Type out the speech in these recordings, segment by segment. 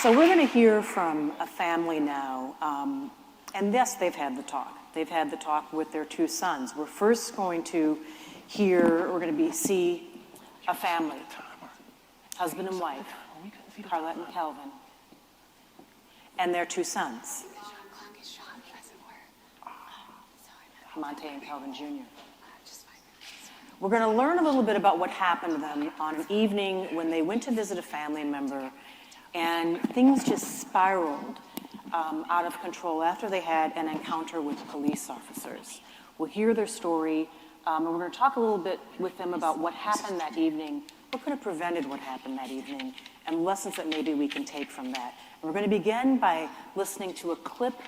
So we're going to hear from a family now, and yes, they've had the talk. They've had the talk with their two sons. We're first going to see a family, husband and wife, Carlet and Calvin, and their two sons, Armonta'e and Calvin Jr. We're going to learn a little bit about what happened to them on an evening when they went to visit a family member, and things just spiraled out of control after they had an encounter with police officers. We'll hear their story, and we're going to talk a little bit with them about what happened that evening, what could have prevented what happened that evening, and lessons that maybe we can take from that. And we're going to begin by listening to a clip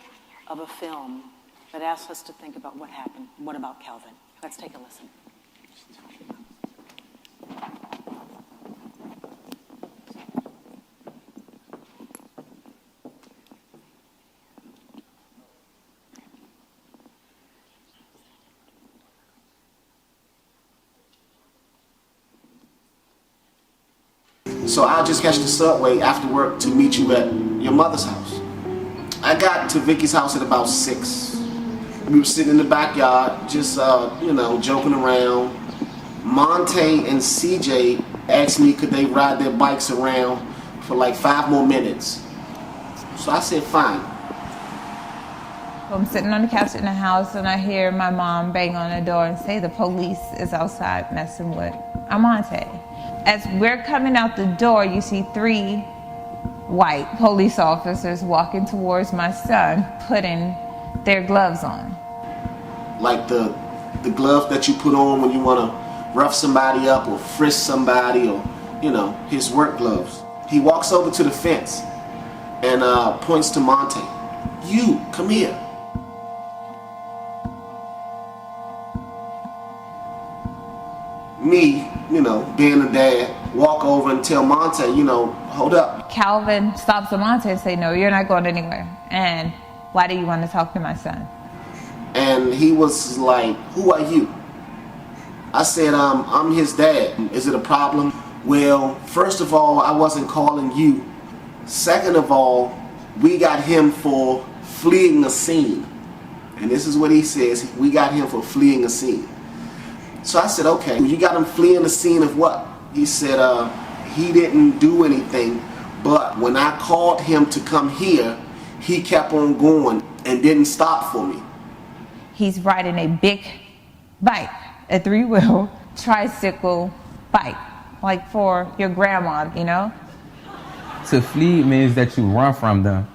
of a film that asks us to think about what happened. What about Calvin? Let's take a listen. So I'll just catch the subway after work to meet you at your mother's house. I got to Vicky's house at about 6. We were sitting in the backyard, just, joking around. Monte and CJ asked me could they ride their bikes around for like 5 more minutes. So I said, fine. I'm sitting on the couch in the house and I hear my mom bang on the door and say the police is outside messing with Armonta'e. As we're coming out the door, you see 3 white police officers walking towards my son, putting their gloves on. Like the glove that you put on when you want to rough somebody up or frisk somebody, or, his work gloves. He walks over to the fence and points to Monte. You, come here. Me, being a dad, walk over and tell Monte, hold up. Calvin stops Armonta'e and say, no, you're not going anywhere. And why do you want to talk to my son? And he was like, who are you? I said, I'm his dad. Is it a problem? Well, first of all, I wasn't calling you. Second of all, we got him for fleeing a scene. And this is what he says, we got him for fleeing a scene. So I said, okay, you got him fleeing the scene of what? He said, he didn't do anything, but when I called him to come here, he kept on going and didn't stop for me. He's riding a big bike, a 3-wheel tricycle bike, like for your grandma, To flee means that you run from them.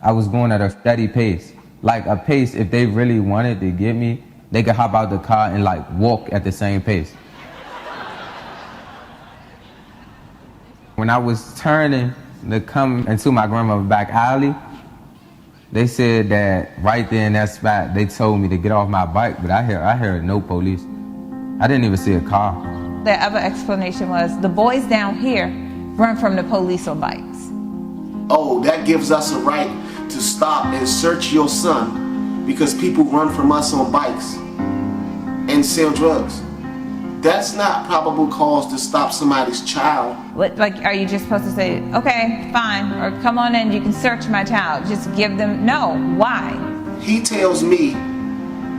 I was going at a steady pace, like a pace if they really wanted to get me, they could hop out the car and walk at the same pace. When I was turning to come into my grandmother's back alley, they said that right there in that spot, they told me to get off my bike, but I heard no police. I didn't even see a car. The other explanation was the boys down here run from the police on bikes. Oh, that gives us a right to stop and search your son because people run from us on bikes and sell drugs. That's not probable cause to stop somebody's child. What, are you just supposed to say, okay, fine, or come on in, you can search my child? Just give them, no, why? He tells me,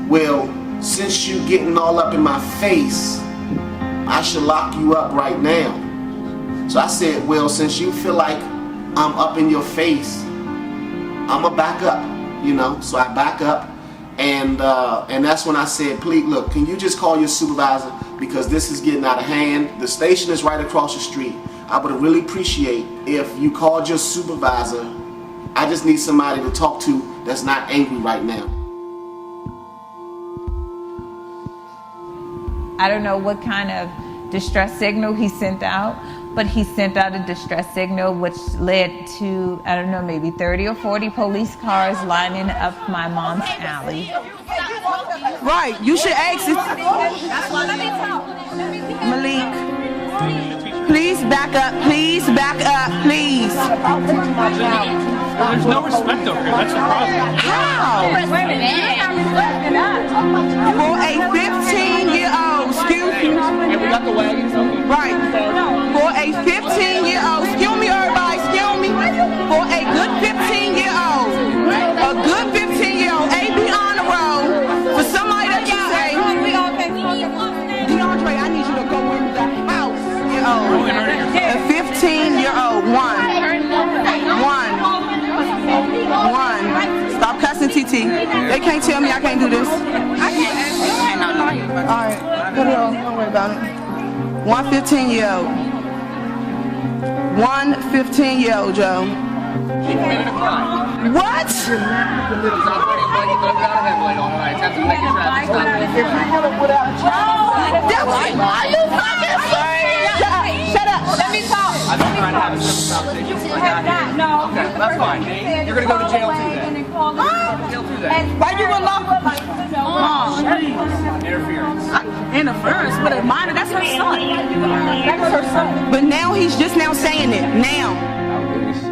well, since you getting all up in my face, I should lock you up right now. So I said, well, since you feel like I'm up in your face, I'ma back up, So I back up, and that's when I said, please, look, can you just call your supervisor because this is getting out of hand. The station is right across the street. I would really appreciate if you called your supervisor. I just need somebody to talk to that's not angry right now. I don't know what kind of distress signal he sent out, but he sent out a distress signal which led to, I don't know, maybe 30 or 40 police cars lining up my mom's alley. Right, you should ask it. Malik, please back up, please back up, please. There's no respect over here, that's the problem. How? For a 15-year-old, excuse me. And we got the wagons. Right. For a 15-year-old, excuse me everybody, excuse me. you to go in the house. A 15-year-old. One. Stop cussing, TT. They can't tell me I can't do this. All right, put it on. Don't worry about it. 15-year-old. 15-year-old, Joe. What? Are you fucking serious? Shut up. Let me talk. I've been trying to have a civil conversation. No. Okay, that's fine. You're going to go to jail too then. Jail too then. Why you gonna lock Interference. but a minor, that's her son. That's her son. But now he's just now saying it. Now.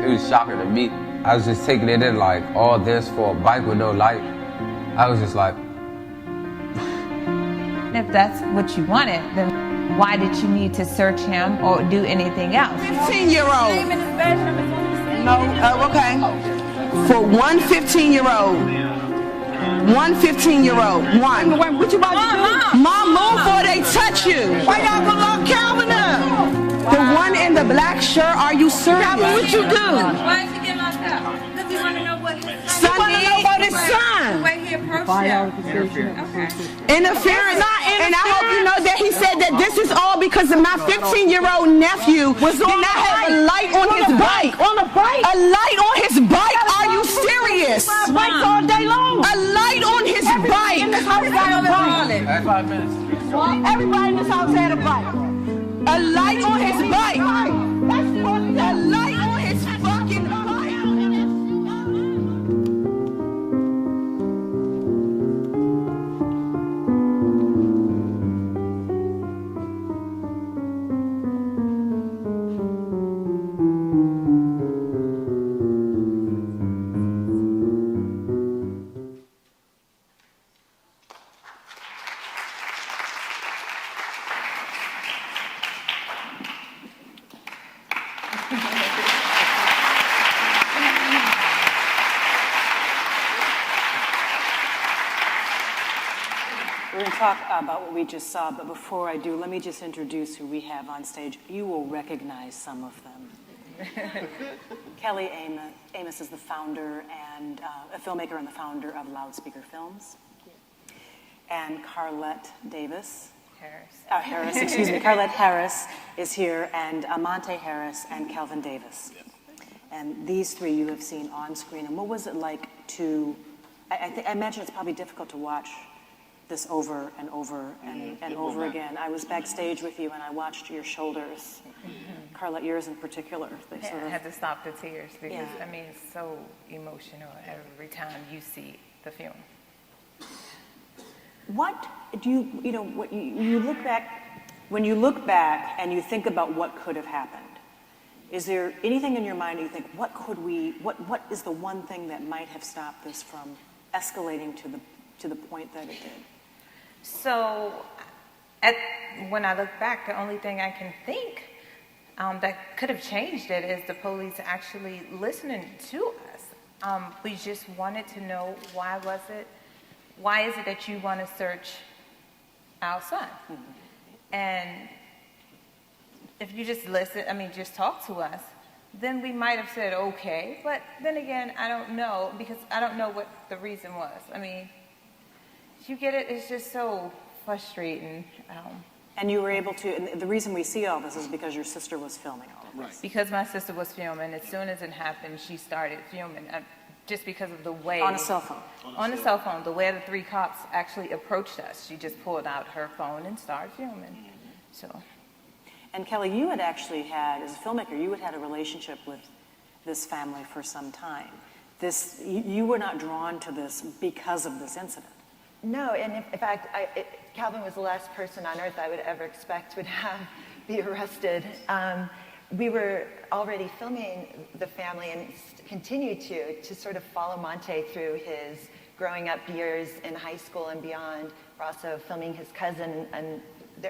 It was shocking to me. I was just taking it in like all this for a bike with no light. I was just like, If that's what you wanted, then why did you need to search him or do anything else? 15-year-old. No, okay. For 15-year-old. 15-year-old. What you about to do? Mom, move before they touch you. Why y'all gonna lock Calvin up? The one in the black shirt, are you serious? Calvin, what you do? Why is he getting locked up? Because we want to know what his Son, you want to know about his son. the way he approached him. Okay. Interference. And I hope you know that he said that this is all because of my 15-year-old nephew did not have a light on his bike. On a bike? A light on his bike? Are you serious? Bikes all day long. A light on his bike. In this house had a bike. 5 minutes. Everybody in this house had a bike. A light on his bike. A light on his fucking bike. We're going to talk about what we just saw, but before I do, let me just introduce who we have on stage. You will recognize some of them. Kelly Amos is the founder and a filmmaker and the founder of Loudspeaker Films. And Carlet Harris, excuse me. Carlet Harris is here, and Armonta'e Harris and Calvin Davis. And these three you have seen on screen. And what was it like to, I imagine it's probably difficult to watch this over and over and over again. I was backstage with you and I watched your shoulders. Carlet, yours in particular. They sort I of, had to stop the tears because, Yeah. I mean, it's so emotional every time you see the film. what do you know, what you look back, when you look back and you think about what could have happened, is there anything in your mind you think, what is the one thing that might have stopped this from escalating to the point that it did? So, when I look back, the only thing I can think that could have changed it is the police actually listening to us. We just wanted to know why is it that you want to search our son? Mm-hmm. And if you just just talk to us, then we might have said okay, but then again, I don't know, because I don't know what the reason was. I mean, you get it? It's just so frustrating. And you were able to, and the reason we see all this is because your sister was filming all of this. Because my sister was filming, as soon as it happened, she started filming, just because of the way. On a cell phone. On a cell phone, the way the three cops actually approached us. She just pulled out her phone and started filming. So. And Kelly, you had actually had, as a filmmaker, you had a relationship with this family for some time. You were not drawn to this because of this incident. No, and in fact, Calvin was the last person on earth I would ever expect would be arrested. We were already filming the family and continue to sort of follow Monte through his growing up years in high school and beyond. We're also filming his cousin and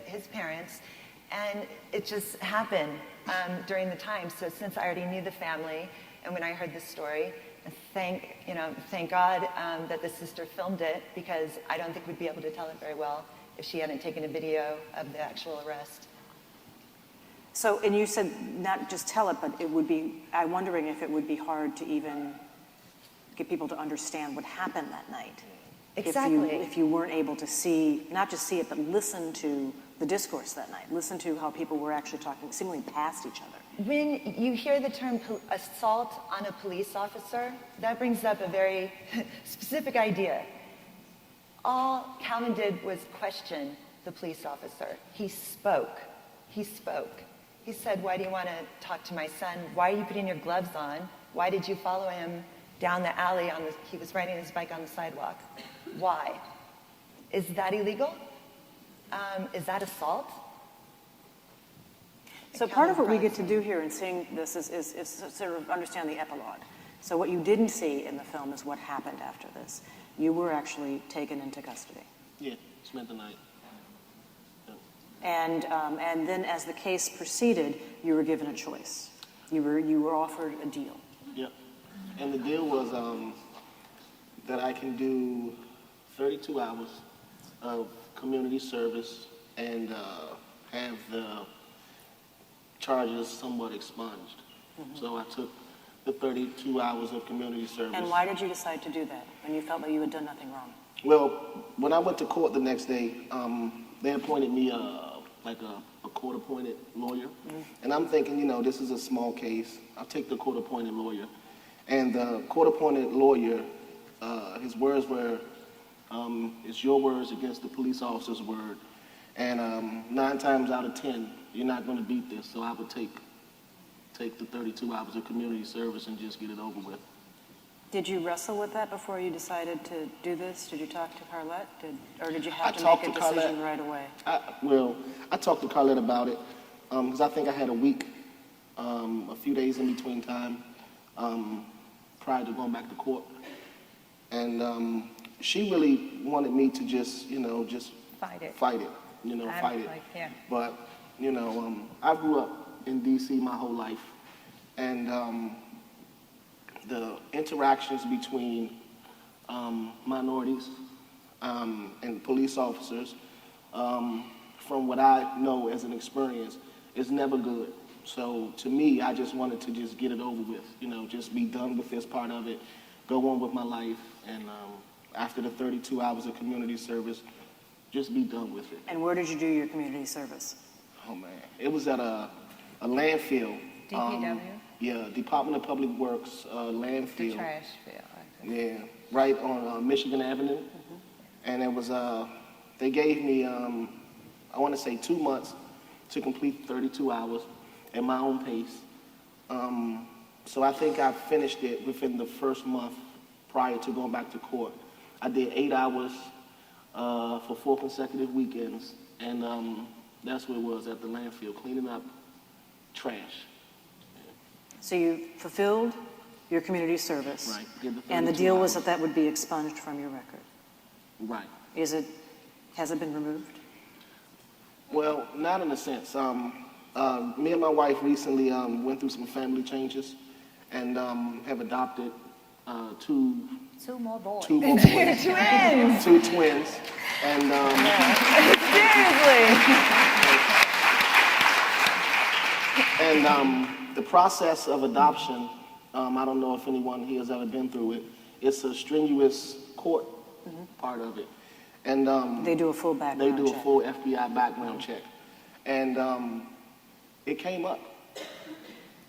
his parents. And it just happened during the time. So since I already knew the family, and when I heard this story, thank God that the sister filmed it, because I don't think we'd be able to tell it very well if she hadn't taken a video of the actual arrest. So, and you said not just tell it, but it would be, I'm wondering if it would be hard to even get people to understand what happened that night. Exactly. If you weren't able to see, not just see it, but listen to the discourse that night, listen to how people were actually talking, seemingly past each other. When you hear the term assault on a police officer, that brings up a very specific idea. All Calvin did was question the police officer. He spoke. He spoke. He said, why do you want to talk to my son? Why are you putting your gloves on? Why did you follow him down the alley he was riding his bike on the sidewalk? Why? Is that illegal? Is that assault? So part of what we get to do here in seeing this is sort of understand the epilogue. So what you didn't see in the film is what happened after this. You were actually taken into custody. Yeah, spent the night. And then as the case proceeded, you were given a choice. You were offered a deal. Yep. And the deal was that I can do 32 hours of community service and have the charges somewhat expunged. Mm-hmm. So I took the 32 hours of community service. And why did you decide to do that when you felt that you had done nothing wrong? Well, when I went to court the next day, they appointed me like a court-appointed lawyer. Mm-hmm. And I'm thinking, you know, this is a small case. I'll take the court-appointed lawyer. And the court-appointed lawyer, his words were, it's your words against the police officer's word. And 9 times out of 10, you're not going to beat this. So I would take the 32 hours of community service and just get it over with. Did you wrestle with that before you decided to do this? Did you talk to Carlet? Or did you have to make a decision right away? I talked to Carlet about it because I think I had a week, a few days in between time prior to going back to court. And she really wanted me to just fight it. Fight it. Yeah. But, I grew up in D.C. my whole life. And the interactions between minorities and police officers, from what I know as an experience, is never good. So to me, I just wanted to just get it over with, just be done with this part of it, go on with my life, and after the 32 hours of community service, just be done with it. And where did you do your community service? Oh man, it was at a landfill. DPW? Yeah, Department of Public Works landfill. The trash field. Yeah, right on Michigan Avenue. Mm-hmm. And it was, they gave me, I want to say 2 months to complete 32 hours at my own pace. So I think I finished it within the first month prior to going back to court. I did 8 hours for 4 consecutive weekends, and that's what it was at the landfill, cleaning up trash. So you fulfilled your community service. Right. And the deal was that would be expunged from your record. Right. Has it been removed? Well, not in a sense. Me and my wife recently went through some family changes and have adopted two more boys. Twins. 2 twins. And Seriously. And the process of adoption, I don't know if anyone here has ever been through it. It's a strenuous court part of it. And they do a full background check. They do a full FBI background check. And it came up.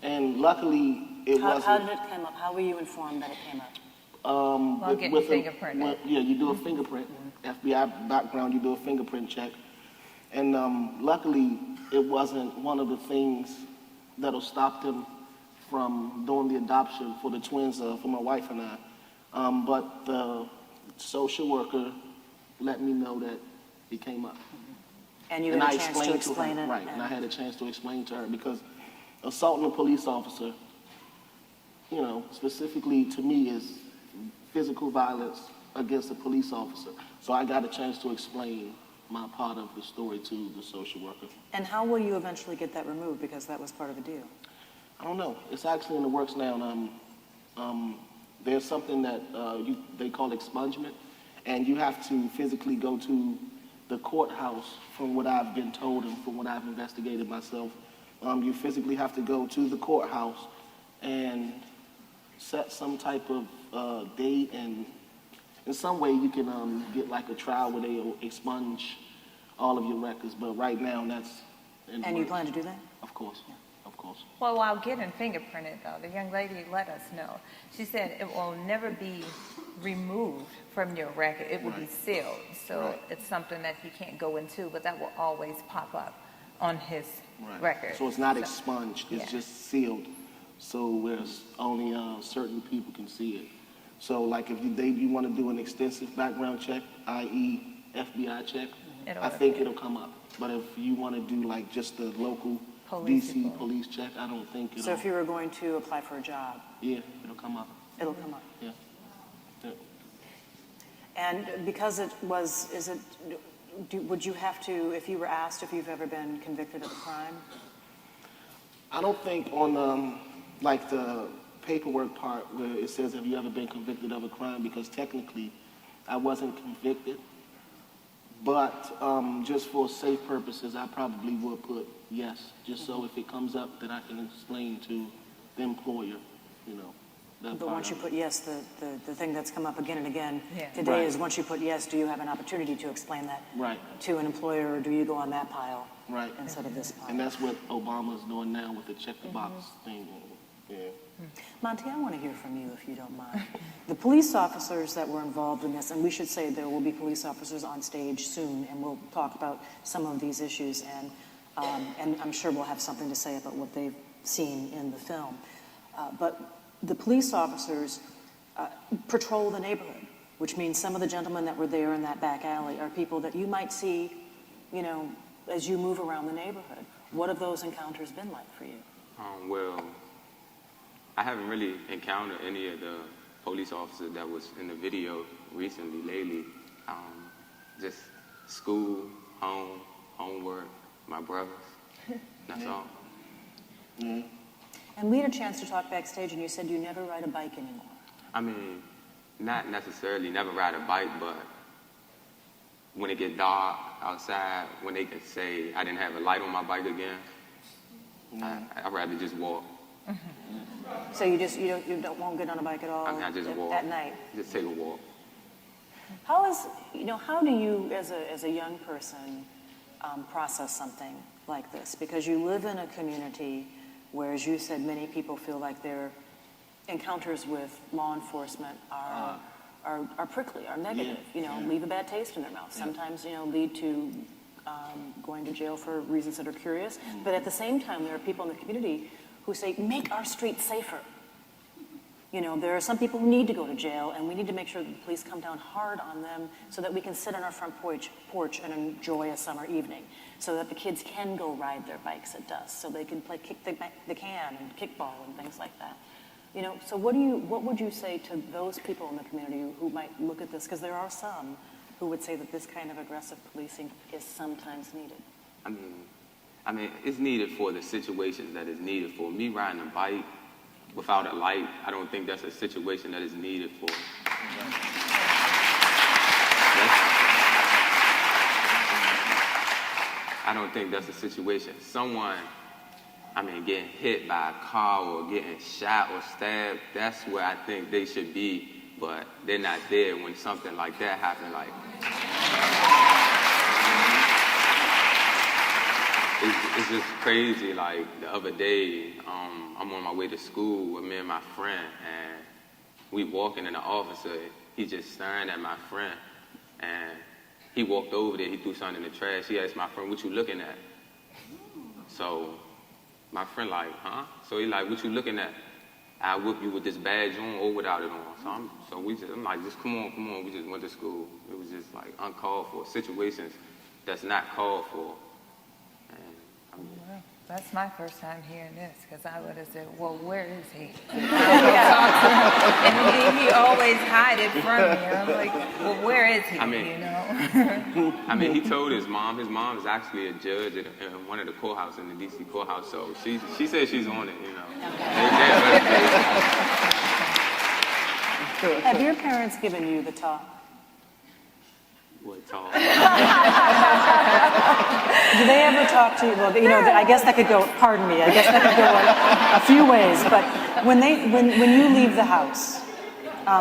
And luckily, it wasn't. How did it come up? How were you informed that it came up? Get your fingerprint. Yeah, you do a fingerprint. FBI background, you do a fingerprint check. And luckily, it wasn't one of the things that'll stop them from doing the adoption for the twins, for my wife and I. But the social worker let me know that it came up. And you had a chance to explain it? Right, and I had a chance to explain to her because assaulting a police officer, specifically to me is physical violence against a police officer. So I got a chance to explain my part of the story to the social worker. And how will you eventually get that removed, because that was part of the deal? I don't know. It's actually in the works now. And, there's something that they call expungement, and you have to physically go to the courthouse, from what I've been told and from what I've investigated myself, you physically have to go to the courthouse and set some type of date, and in some way you can get like a trial where they expunge all of your records. But right now that's in And you plan to do that? Of course, of course. Well, while getting fingerprinted, though, the young lady let us know. She said it will never be removed from your record. It will be sealed. So it's something that he can't go into, but that will always pop up on his record. So it's not expunged, it's just sealed. So whereas only certain people can see it. So like if you want to do an extensive background check, i.e. FBI check, I think it'll come up. But if you want to do like just the local DC police check, I don't think it'll. So if you were going to apply for a job? Yeah, it'll come up. It'll come up. Yeah. And because it was, would you have to, if you were asked if you've ever been convicted of a crime? I don't think on like the paperwork part where it says have you ever been convicted of a crime, because technically I wasn't convicted. But just for safe purposes, I probably would put yes, just so if it comes up that I can explain to the employer, you know. But once you put yes, the thing that's come up again and again today Right. is once you put yes, do you have an opportunity to explain that to an employer, or do you go on that pile instead of this pile? And that's what Obama's doing now with the check the box thing. Yeah. Monty, I want to hear from you if you don't mind. The police officers that were involved in this, and we should say there will be police officers on stage soon, and we'll talk about some of these issues, and I'm sure we'll have something to say about what they've seen in the film. But the police officers patrol the neighborhood, which means some of the gentlemen that were there in that back alley are people that you might see, you know, as you move around the neighborhood. What have those encounters been like for you? Well, I haven't really encountered any of the police officers that was in the video recently, lately. Just school, home, homework, my brothers. That's all. Yeah. And we had a chance to talk backstage, and you said you never ride a bike anymore. I mean, not necessarily never ride a bike, but when it get dark outside, when they can say I didn't have a light on my bike again, I'd rather just walk. So you won't get on a bike at all? I mean, I just walk. At night? Just take a walk. How do you, as a young person, process something like this? Because you live in a community where, as you said, many people feel like their encounters with law enforcement are prickly, are negative, leave a bad taste in their mouth. Sometimes, lead to going to jail for reasons that are curious. But at the same time, there are people in the community who say, make our streets safer. There are some people who need to go to jail, and we need to make sure that the police come down hard on them so that we can sit on our front porch and enjoy a summer evening, so that the kids can go ride their bikes at dusk, so they can play kick the can and kickball and things like that. So what would you say to those people in the community who might look at this? Because there are some who would say that this kind of aggressive policing is sometimes needed. I mean, it's needed for the situations that it's needed for. Me riding a bike without a light, I don't think that's a situation that is needed for. I don't think that's a situation. Someone, getting hit by a car or getting shot or stabbed, that's where I think they should be, but they're not there when something like that happens. It's just crazy. Like the other day, I'm on my way to school with me and my friend, and we walking, and the officer, he just staring at my friend, and he walked over there, he threw something in the trash. He asked my friend, what you looking at? So my friend like, huh? So he like, what you looking at? I whip you with this badge on or without it on. I'm like, just come on. We just went to school. It was just like uncalled for situations that's not called for. Well, that's my first time hearing this, because I would have said, well, where is he? And he always hide it from me. I'm like, well, where is he, he told his mom. His mom is actually a judge in one of the courthouses, in the D.C. courthouse, so she says she's on it, Have your parents given you the talk? What talk? Do they ever talk to you? Well, you know, I guess that could go, pardon me, I guess that could go a few ways, but when you leave the house,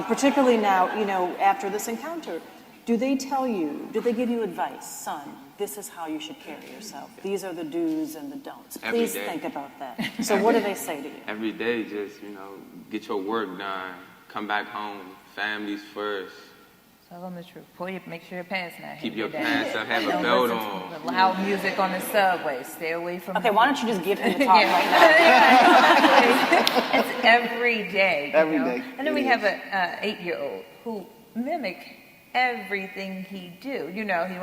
particularly now, you know, after this encounter, do they tell you, do they give you advice? Son, this is how you should carry yourself. These are the do's and the don'ts. Please think about that. So what do they say to you? Every day, just, you know, get your work done, come back home, families first. Tell them the truth. Make sure your pants not Keep your pants up, have a belt on. Loud music on the subway. Stay away from. Okay, why don't you just give him the talk right now? It's every day. Every day. And then we have an 8-year-old who mimic everything he do. You know, he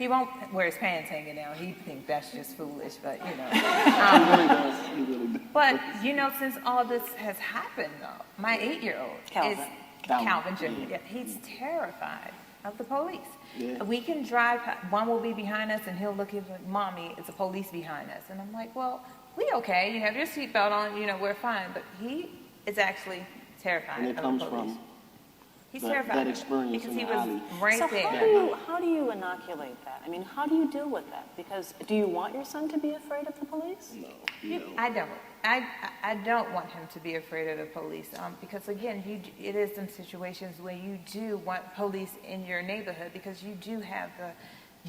won't wear his pants hanging out. He think that's just foolish, but you know. He really does. He really does. But you know, since all this has happened, though, my 8-year-old is Calvin Jr. Yeah, he's terrified of the police. Yeah. We can drive, one will be behind us and he'll look at like, Mommy, it's a police behind us. And I'm like, well, we okay, you have your seatbelt on, you know, we're fine. But he is actually terrified And it of comes the police. from He's that terrified experience because in he the was alley. right So there. how do you inoculate that? I mean, how do you deal with that? Because do you want your son to be afraid of the police? No. I don't. I don't want him to be afraid of the police because again, it is in situations where you do want police in your neighborhood because you do have the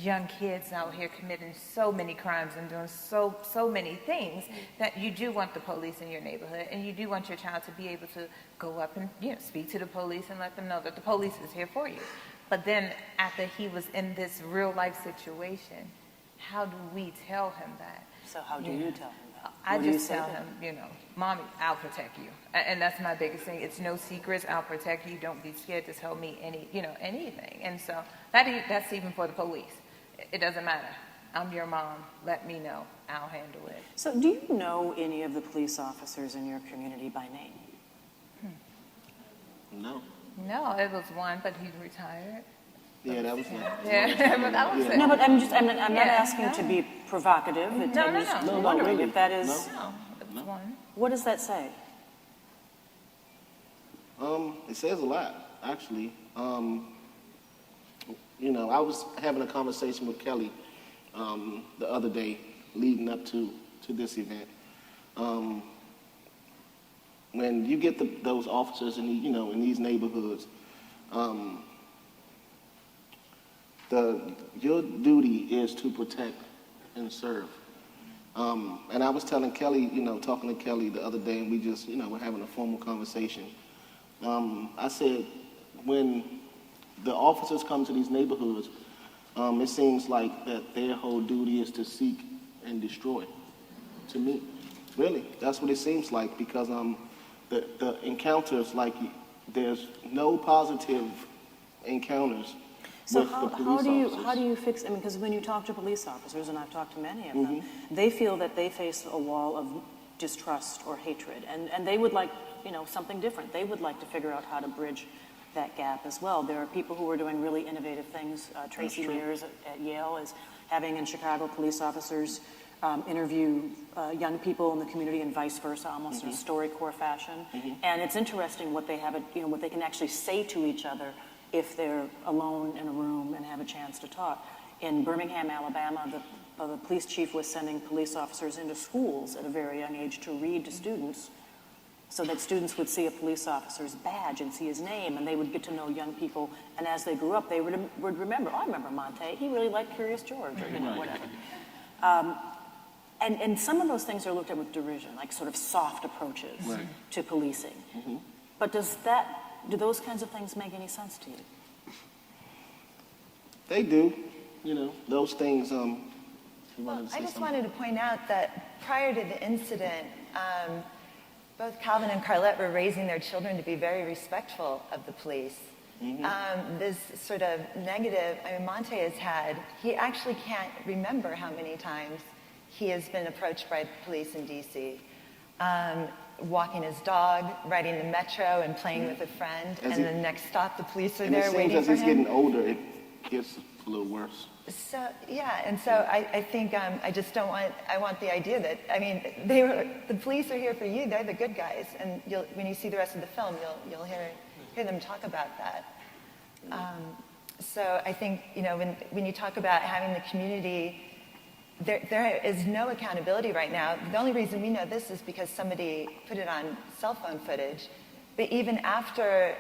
young kids out here committing so many crimes and doing so many things that you do want the police in your neighborhood, and you do want your child to be able to go up and speak to the police and let them know that the police is here for you. But then after he was in this real life situation, how do we tell him that? So how do you tell him that? I just tell him, Mommy, I'll protect you. And that's my biggest thing. It's no secrets. I'll protect you. Don't be scared to tell me anything. And so that's even for the police. It doesn't matter. I'm your mom. Let me know. I'll handle it. So do you know any of the police officers in your community by name? No. No, it was one, but he's retired. Yeah, that was it. Yeah, but that was it. No, but I'm not asking to be provocative. I'm just No, wondering really. if that is. No, it was one. What does that say? It says a lot, actually. I was having a conversation with Kelly the other day leading up to this event. When you get those officers in these neighborhoods, your duty is to protect and serve. And I was telling Kelly, talking to Kelly the other day, and we just, we're having a formal conversation. I said, when the officers come to these neighborhoods, it seems like that their whole duty is to seek and destroy. To me, really, that's what it seems like, because the encounters, like, there's no positive encounters. So with the police how do you fix? I mean, because when you talk to police officers, and I've talked to many of them, they feel that they face a wall of distrust or hatred, and they would like something different. They would like to figure out how to bridge that gap as well. There are people who are doing really innovative things. Tracy Mears at Yale is having in Chicago police officers interview young people in the community and vice versa, almost in a StoryCorps fashion. And it's interesting what they have, what they can actually say to each other if they're alone in a room and have a chance to talk. In Birmingham, Alabama, the police chief was sending police officers into schools at a very young age to read to students, so that students would see a police officer's badge and see his name, and they would get to know young people. And as they grew up, they would remember, I remember Monte, he really liked Curious George, or whatever. And some of those things are looked at with derision, like sort of soft approaches to policing. But do those kinds of things make any sense to you? They do, those things. I just wanted to point out that prior to the incident, both Calvin and Carlet were raising their children to be very respectful of the police. This sort of negative, Monte has had, he actually can't remember how many times he has been approached by the police in D.C. Walking his dog, riding the metro and playing with a friend, and the next stop the police are there waiting for him. And it seems as he's getting older, it gets a little worse. So, yeah, and so I think I just don't want, I want the idea that, the police are here for you, they're the good guys, and when you see the rest of the film, you'll hear them talk about that. So I think, when you talk about having the community, there is no accountability right now. The only reason we know this is because somebody put it on cell phone footage. But even after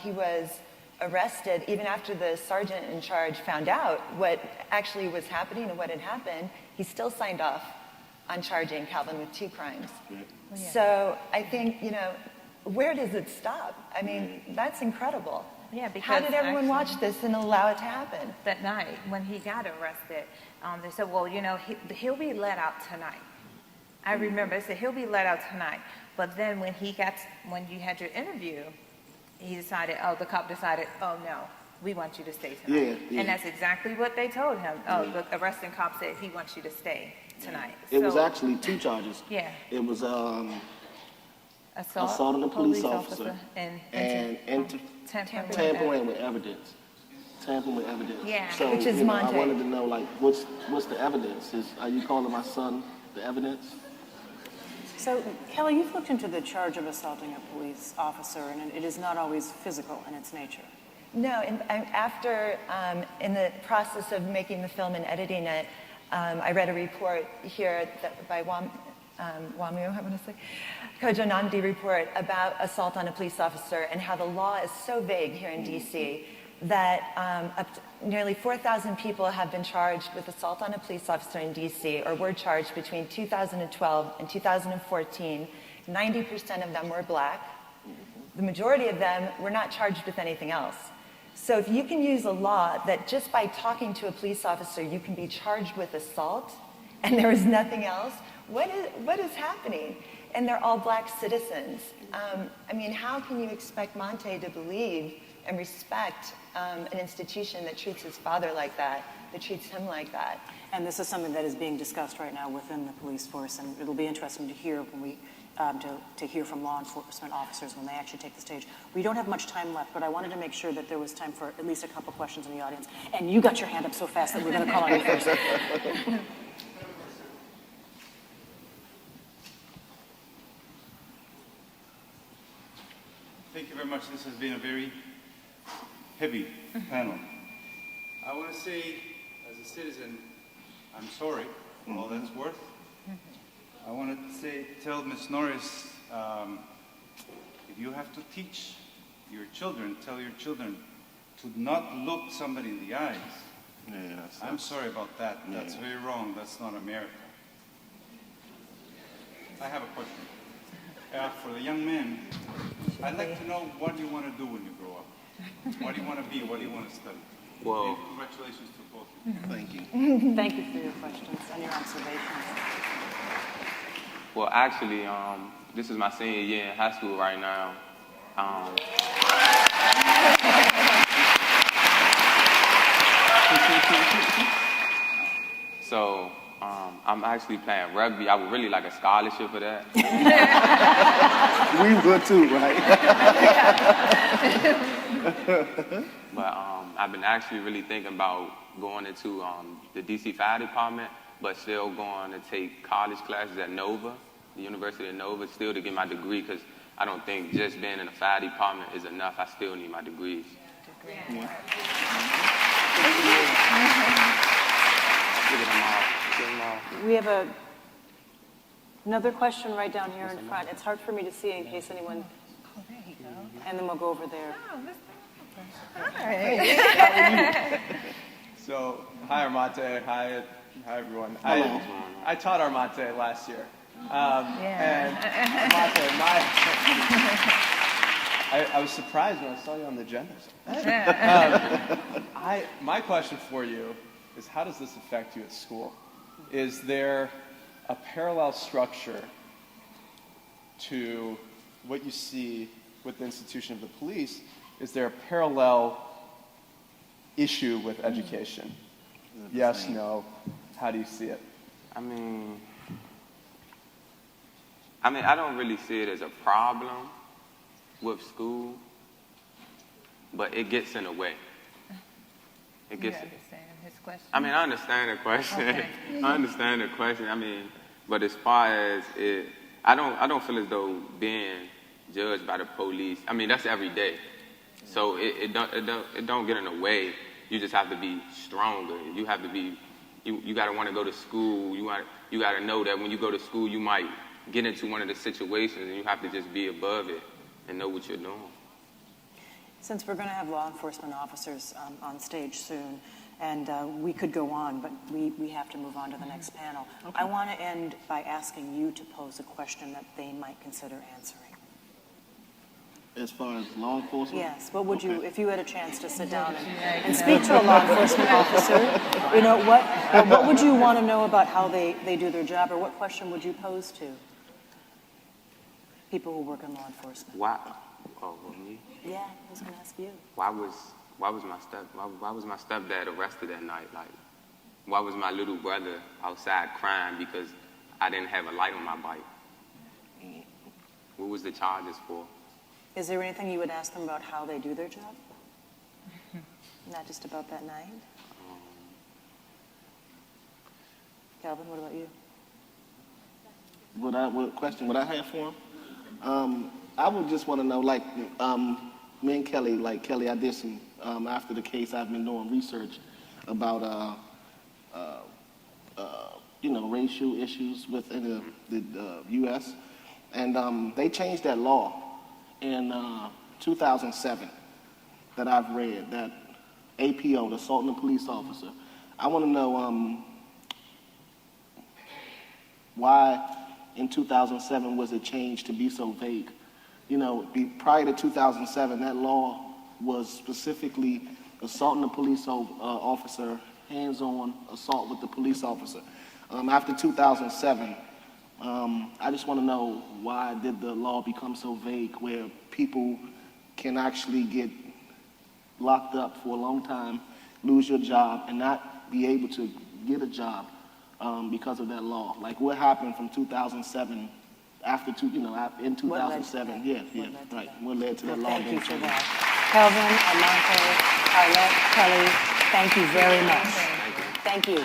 he was arrested, even after the sergeant in charge found out what actually was happening and what had happened, he still signed off on charging Calvin with 2 crimes. So I think, where does it stop? I mean, that's incredible. Yeah, because how did everyone watch this and allow it to happen? That night when he got arrested, they said, well, he'll be let out tonight. I remember, they said, he'll be let out tonight. But then when you had your interview, the cop decided, oh no, we want you to stay tonight. Yeah. And that's exactly what they told him. The arresting cop said he wants you to stay tonight. It was actually 2 charges. Yeah. It was assault on a police officer and tampering with evidence. Tampering with evidence. Yeah. So, Which is I Monte. wanted to know, what's the evidence? Are you calling my son the evidence? So, Kelly, you've looked into the charge of assaulting a police officer, and it is not always physical in its nature. No, after, in the process of making the film and editing it, I read a report here by WAMU, I want to say, Kojo Nnamdi report about assault on a police officer and how the law is so vague here in D.C. that nearly 4,000 people have been charged with assault on a police officer in D.C. or were charged between 2012 and 2014. 90% of them were black. The majority of them were not charged with anything else. So if you can use a law that just by talking to a police officer you can be charged with assault and there is nothing else, what is happening? And they're all black citizens. How can you expect Monte to believe and respect an institution that treats his father like that treats him like that? And this is something that is being discussed right now within the police force, and it'll be interesting to hear when we to hear from law enforcement officers when they actually take the stage. We don't have much time left, but I wanted to make sure that there was time for at least a couple questions in the audience. And you got your hand up so fast that we're going to call on you first. Thank you very much. This has been a very heavy panel. I want to say, as a citizen, I'm sorry for all that's worth. I want to tell Ms. Norris, if you have to teach your children, tell your children to not look somebody in the eyes. I'm sorry about that. That's very wrong. That's not America. I have a question. For the young men, I'd like to know what you want to do when you grow up. What do you want to be? What do you want to study? Well, congratulations to both of you. Thank you. Thank you for your questions and your observations. Well, actually, this is my senior year in high school right now. So, I'm actually playing rugby. I would really like a scholarship for that. We would too, right? But I've been actually really thinking about going into the DC Fire Department, but still going to take college classes at Nova, the University of Nova, still to get my degree, because I don't think just being in the fire department is enough. I still need my degrees. We have another question right down here in front. It's hard for me to see in case anyone... Oh, there you go. And then we'll go over there. Hi. So, hi Armonta'e, hi everyone. I taught Armonta'e last year. And Armonta'e, I was surprised when I saw you on the agenda. My question for you is, how does this affect you at school? Is there a parallel structure to what you see with the institution of the police? Is there a parallel issue with education? Yes, no. How do you see it? I mean, I don't really see it as a problem with school, but it gets in the way. It gets. You understand his question? I mean, I understand the question. Okay. I understand the question. I mean, but as far as it, I don't feel as though being judged by the police. I mean, that's every day. So it don't get in the way You just have to be stronger. You have to be, you got to want to go to school. You got to know that when you go to school, you might get into one of the situations, and you have to just be above it and know what you're doing. Since we're going to have law enforcement officers on stage soon, and we could go on, but we have to move on to the next panel. Okay. I want to end by asking you to pose a question that they might consider answering. As far as law enforcement? Yes. What would you, if you had a chance to sit down and speak to a law enforcement officer, you know, what would you want to know about how they do their job, or what question would you pose to people who work in law enforcement? Why? Oh, well, me? Yeah, I was going to ask you. Why was my stepdad arrested that night? Like, why was my little brother outside crying because I didn't have a light on my bike? What was the charges for? Is there anything you would ask them about how they do their job? Not just about that night? Calvin, what about you? What question would I have for him? I would just want to know, like, me and Kelly, I did some, after the case, I've been doing research about, racial issues within the U.S., and they changed that law in 2007 that I've read, that APO, the assault on a police officer. I want to know why in 2007 was it changed to be so vague? You know, prior to 2007, that law was specifically assaulting a police officer, hands-on assault with the police officer. After 2007, I just want to know, why did the law become so vague where people can actually get locked up for a long time, lose your job, and not be able to get a job because of that law? Like, what happened from 2007 in 2007? What led to that law? Thank you for that. Calvin, Armonta'e, Carlet, Kelly, thank you very much. Thank you.